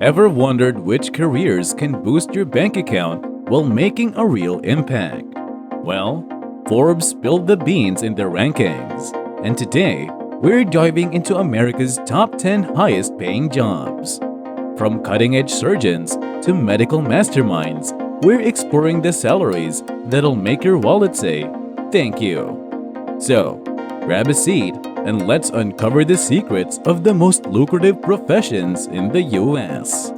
Ever wondered which careers can boost your bank account while making a real impact? Well, Forbes spilled the beans in their rankings, and today we're diving into America's top 10 highest paying jobs. From cutting-edge surgeons to medical masterminds, we're exploring the salaries that'll make your wallet say, "Thank you." So, grab a seat and let's uncover the secrets of the most lucrative professions in the US.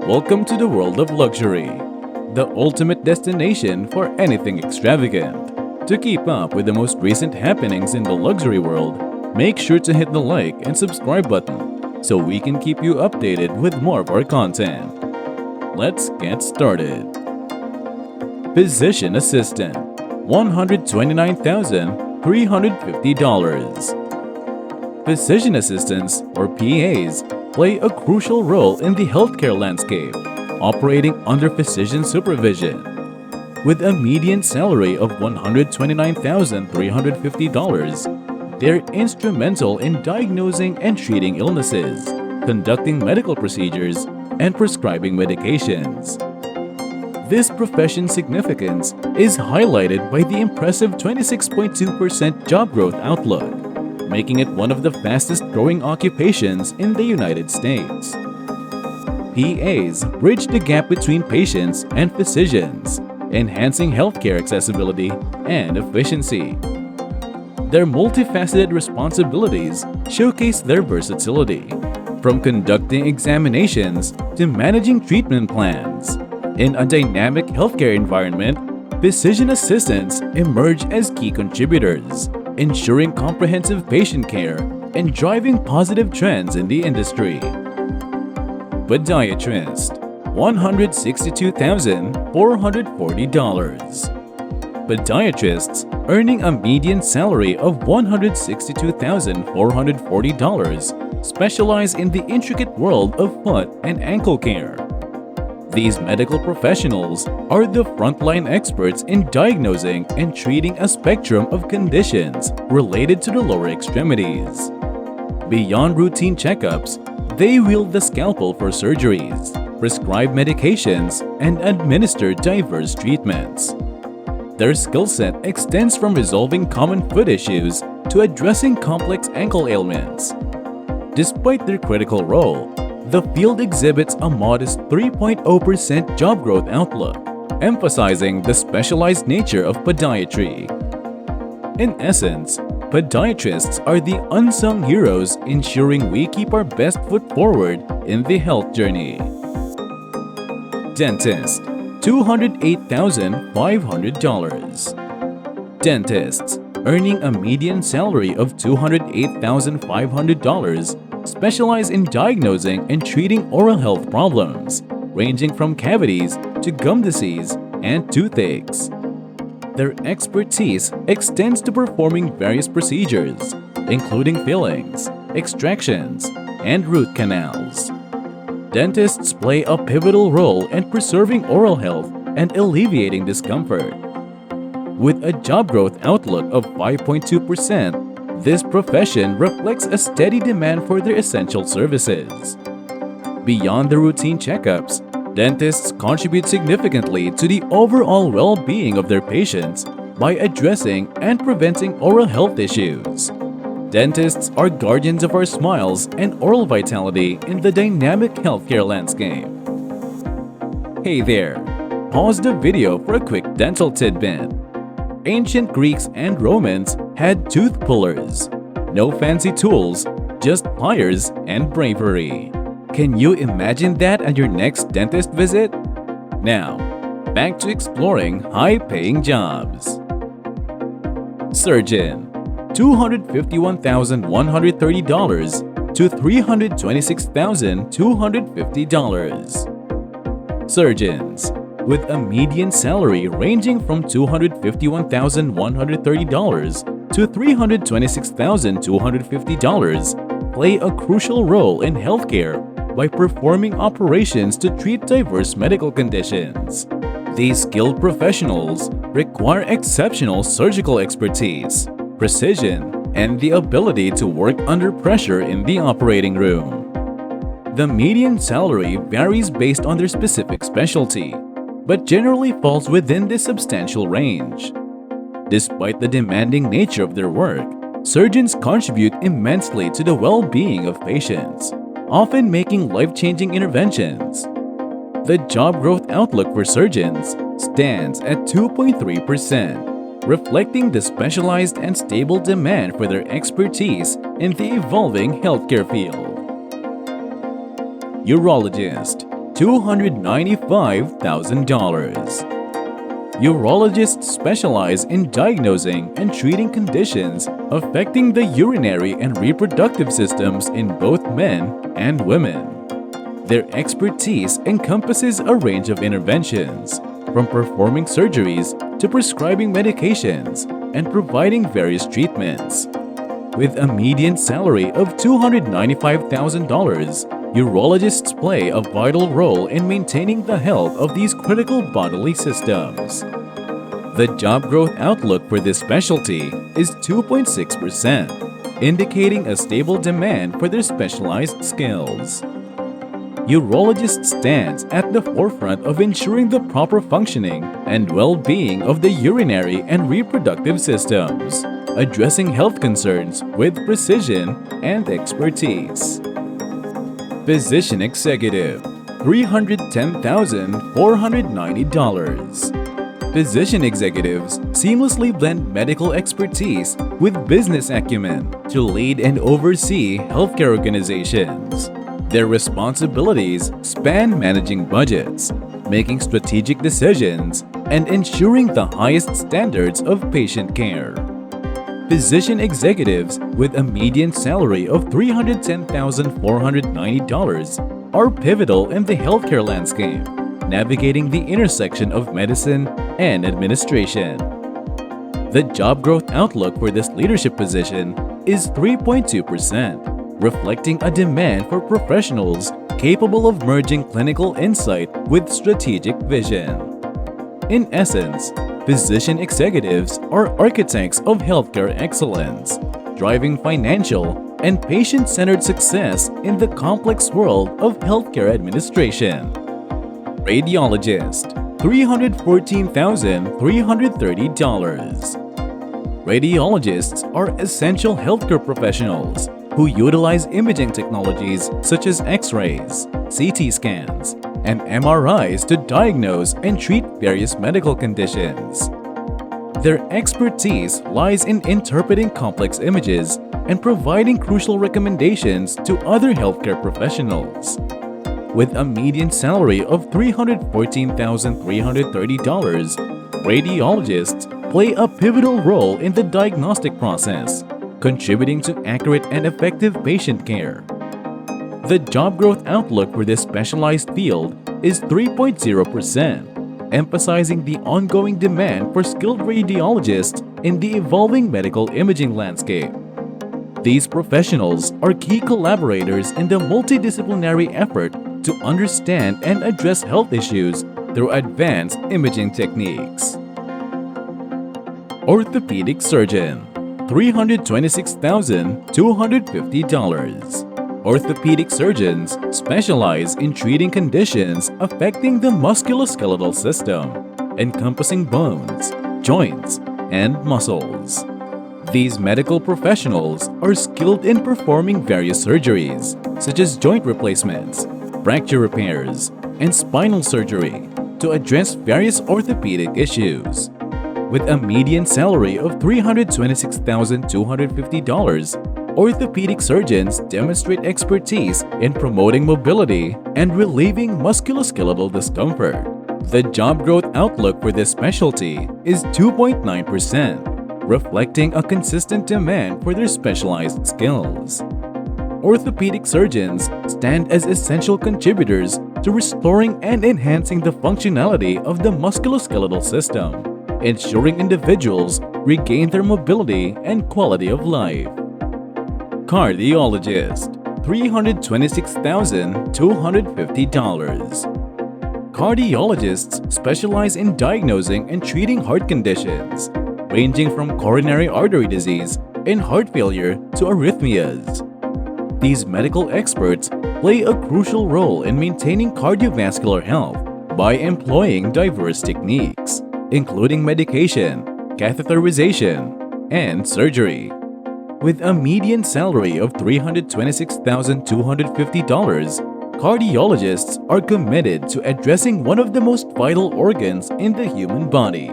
Welcome to the world of luxury, the ultimate destination for anything extravagant. To keep up with the most recent happenings in the luxury world, make sure to hit the like and subscribe button so we can keep you updated with more of our content. Let's get started. Physician Assistant, $129,350. Physician assistants, or PAs, play a crucial role in the healthcare landscape, operating under physician supervision. With a median salary of $129,350, they're instrumental in diagnosing and treating illnesses, conducting medical procedures, and prescribing medications. This profession's significance is highlighted by the impressive 26.2% job growth outlook, making it one of the fastest-growing occupations in the United States. PAs bridge the gap between patients and physicians, enhancing healthcare accessibility and efficiency. Their multifaceted responsibilities showcase their versatility, from conducting examinations to managing treatment plans. In a dynamic healthcare environment, physician assistants emerge as key contributors, ensuring comprehensive patient care and driving positive trends in the industry. Podiatrist, $162,440. Podiatrists earning a median salary of $162,440 specialize in the intricate world of foot and ankle care. These medical professionals are the frontline experts in diagnosing and treating a spectrum of conditions related to the lower extremities. Beyond routine checkups, they wield the scalpel for surgeries, prescribe medications, and administer diverse treatments. Their skill set extends from resolving common foot issues to addressing complex ankle ailments. Despite their critical role, the field exhibits a modest 3.0% job growth outlook, emphasizing the specialized nature of podiatry. In essence, podiatrists are the unsung heroes ensuring we keep our best foot forward in the health journey. Dentist, $208,500. Dentists, earning a median salary of $208,500, specialize in diagnosing and treating oral health problems, ranging from cavities to gum disease and toothaches. Their expertise extends to performing various procedures, including fillings, extractions, and root canals. Dentists play a pivotal role in preserving oral health and alleviating discomfort. With a job growth outlook of 5.2%, this profession reflects a steady demand for their essential services. Beyond the routine checkups, dentists contribute significantly to the overall well-being of their patients by addressing and preventing oral health issues. Dentists are guardians of our smiles and oral vitality in the dynamic healthcare landscape. Hey there! Pause the video for a quick dental tidbit. Ancient Greeks and Romans had tooth pullers. No fancy tools, just pliers and bravery. Can you imagine that at your next dentist visit? Now, back to exploring high-paying jobs. Surgeon, $251,130 to $326,250. Surgeons, with a median salary ranging from $251,130 to $326,250, play a crucial role in healthcare by performing operations to treat diverse medical conditions. These skilled professionals require exceptional surgical expertise, precision, and the ability to work under pressure in the operating room. The median salary varies based on their specific specialty, but generally falls within this substantial range. Despite the demanding nature of their work, surgeons contribute immensely to the well-being of patients, often making life-changing interventions. The job growth outlook for surgeons stands at 2.3%, reflecting the specialized and stable demand for their expertise in the evolving healthcare field. Urologist, $295,000. Urologists specialize in diagnosing and treating conditions affecting the urinary and reproductive systems in both men and women. Their expertise encompasses a range of interventions, from performing surgeries to prescribing medications and providing various treatments. With a median salary of $295,000, urologists play a vital role in maintaining the health of these critical bodily systems. The job growth outlook for this specialty is 2.6%, indicating a stable demand for their specialized skills. Urologist stands at the forefront of ensuring the proper functioning and well-being of the urinary and reproductive systems, addressing health concerns with precision and expertise. Physician Executive, $310,490. Physician executives seamlessly blend medical expertise with business acumen to lead and oversee healthcare organizations. Their responsibilities span managing budgets, making strategic decisions, and ensuring the highest standards of patient care. Physician executives with a median salary of $310,490 are pivotal in the healthcare landscape, navigating the intersection of medicine and administration. The job growth outlook for this leadership position is 3.2%, reflecting a demand for professionals capable of merging clinical insight with strategic vision. In essence, physician executives are architects of healthcare excellence, driving financial and patient-centered success in the complex world of healthcare administration. Radiologist, $314,330. Radiologists are essential healthcare professionals who utilize imaging technologies such as X-rays, CT scans, and MRIs to diagnose and treat various medical conditions. Their expertise lies in interpreting complex images and providing crucial recommendations to other healthcare professionals. With a median salary of $314,330, radiologists play a pivotal role in the diagnostic process, contributing to accurate and effective patient care. The job growth outlook for this specialized field is 3.0%, emphasizing the ongoing demand for skilled radiologists in the evolving medical imaging landscape. These professionals are key collaborators in the multidisciplinary effort to understand and address health issues through advanced imaging techniques. Orthopedic Surgeon, $326,250. Orthopedic surgeons specialize in treating conditions affecting the musculoskeletal system, encompassing bones, joints, and muscles. These medical professionals are skilled in performing various surgeries, such as joint replacements, fracture repairs, and spinal surgery to address various orthopedic issues. With a median salary of $326,250, orthopedic surgeons demonstrate expertise in promoting mobility and relieving musculoskeletal discomfort. The job growth outlook for this specialty is 2.9%, reflecting a consistent demand for their specialized skills. Orthopedic surgeons stand as essential contributors to restoring and enhancing the functionality of the musculoskeletal system, ensuring individuals regain their mobility and quality of life. Cardiologist, $326,250. Cardiologists specialize in diagnosing and treating heart conditions, ranging from coronary artery disease and heart failure to arrhythmias. These medical experts play a crucial role in maintaining cardiovascular health by employing diverse techniques, including medication, catheterization, and surgery. With a median salary of $326,250, cardiologists are committed to addressing one of the most vital organs in the human body.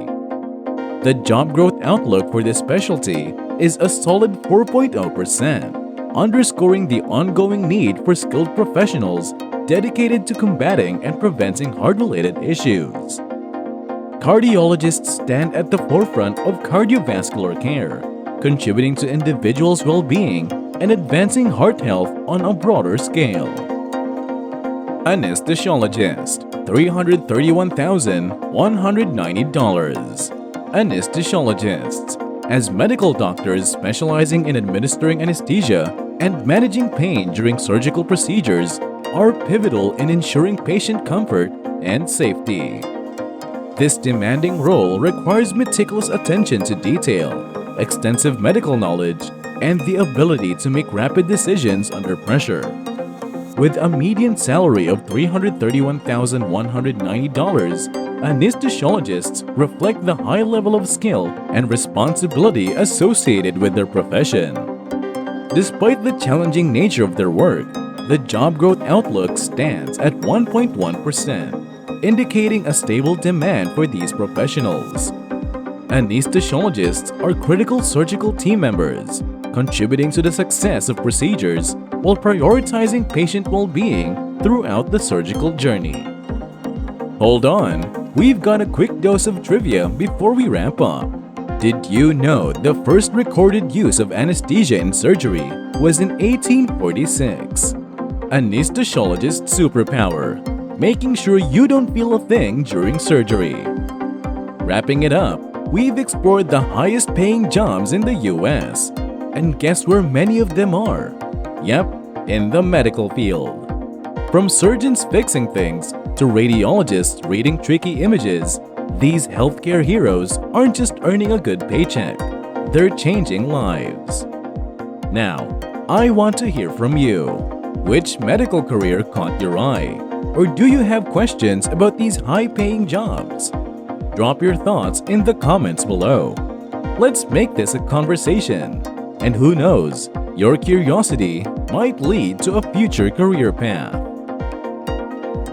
The job growth outlook for this specialty is a solid 4.0%, underscoring the ongoing need for skilled professionals dedicated to combating and preventing heart-related issues. Cardiologists stand at the forefront of cardiovascular care, contributing to individuals' well-being and advancing heart health on a broader scale. Anesthesiologist, $331,190. Anesthesiologists, as medical doctors specializing in administering anesthesia and managing pain during surgical procedures, are pivotal in ensuring patient comfort and safety. This demanding role requires meticulous attention to detail, extensive medical knowledge, and the ability to make rapid decisions under pressure. With a median salary of $331,190, anesthesiologists reflect the high level of skill and responsibility associated with their profession. Despite the challenging nature of their work, the job growth outlook stands at 1.1%, indicating a stable demand for these professionals. Anesthesiologists are critical surgical team members, contributing to the success of procedures while prioritizing patient well-being throughout the surgical journey. Hold on, we've got a quick dose of trivia before we wrap up. Did you know the first recorded use of anesthesia in surgery was in 1846? Anesthesiologist superpower, making sure you don't feel a thing during surgery. Wrapping it up, we've explored the highest paying jobs in the US. And guess where many of them are? Yep, in the medical field. From surgeons fixing things to radiologists reading tricky images, these healthcare heroes aren't just earning a good paycheck, they're changing lives. Now, I want to hear from you. Which medical career caught your eye? Or do you have questions about these high-paying jobs? Drop your thoughts in the comments below. Let's make this a conversation. And who knows, your curiosity might lead to a future career path.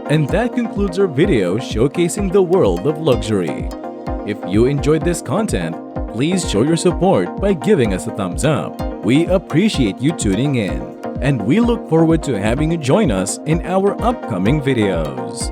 And that concludes our video showcasing the world of luxury. If you enjoyed this content, please show your support by giving us a thumbs up. We appreciate you tuning in, and we look forward to having you join us in our upcoming videos.